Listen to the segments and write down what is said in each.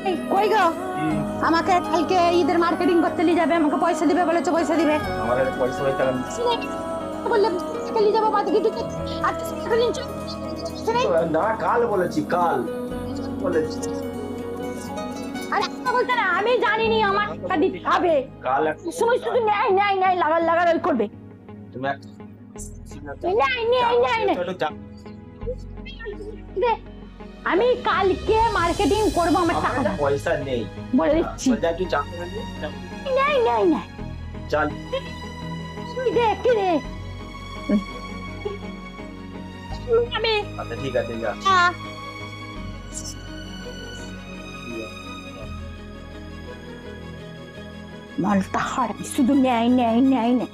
এই, কই গো? আমাকে কালকে ঈদের মার্কেটিং করতে নিয়ে যাবে, আমাকে পয়সা দিবে বলেছো, পয়সা দিবে। আমার কাছে পয়সা হয়ে টাকা বললে নিয়ে যাবো বাদ গিয়ে আর টাকা নিচ্ছো না, কাল বলেছি, কাল বলেছি। আর একটা বলতে না, আমি জানিনি আমার টাকা দিতে হবে। কাল সময় শুধু নেয় নেয় নেয় লাগার লাগার ওই করবে। তুমি নেয় নেয় নেয় নেয় দে, আমি কালকে মার্কেটিং করবো, আমার টাকা দাও। পয়সা নেই বলে দিচ্ছি। তুই চা নেয় নেয় নেয় চাল তুই দে কি রে আমি আচ্ছা ঠিক আছে যা। মালটা হারাই, শুধু নেয় নেয় নেয় নেয়।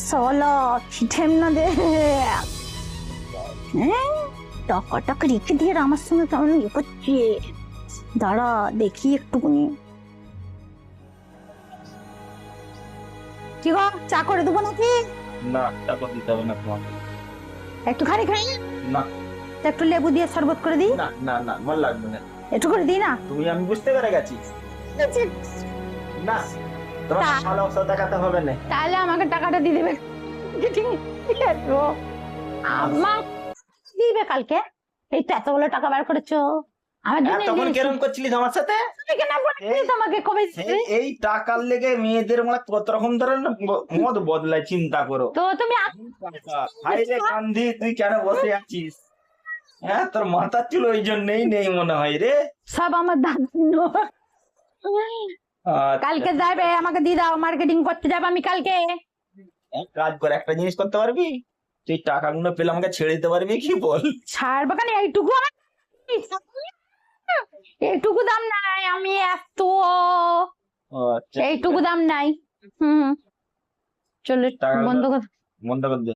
সালা ছিটেম না দে। হ্যাঁ, টাকাটাকে রেখে দিয়ে আমার সঙ্গে কেমন ইয়ে করছে। দাঁড়া দেখি একটুখানি। কি গো, চা করে দেবো নাকি? না, টাকা দিতে হবে না তোমাকে। একটুখানি খাই না, তা একটু লেবু দিয়ে শরবত করে দিই। না না না, আমার লাগবে না। একটু করে দিই না? তুমি, আমি বুঝতে পেরে গেছি। না, তোমার ভালো অবস্থা দেখাতে হবে না। তাহলে আমাকে টাকাটা দিয়ে দেবে। আমার দিবে কালকে। এই তো এতগুলো টাকা বার করেছো আমার জন্য। তখন কেরম করছিলিস আমার সাথে? তোমাকে কবে এই টাকার লেগে মেয়েদের মানে কত রকম ধরনের মত বদলায়, চিন্তা করো। তো তুমি হাই রে কান্ধি, তুই কেন বসে আছিস? হ্যাঁ, তোর মাথার চুল ওই জন্যই নেই মনে হয় রে। সব আমার দাদু। কালকে যাবে, আমাকে দিয়ে দাও, মার্কেটিং করতে যাবো আমি কালকে। এক কাজ করে একটা জিনিস করতে পারবি, তুই টাকাগুলো পেলে আমাকে ছেড়ে দিতে পারবি কি বল? ছাড়বো কেন, এইটুকু এইটুকু দাম নাই, আমি এত আচ্ছা, এইটুকু দাম নাই। চলো টাকা বন্ধ কর। বন্ধ করে দে।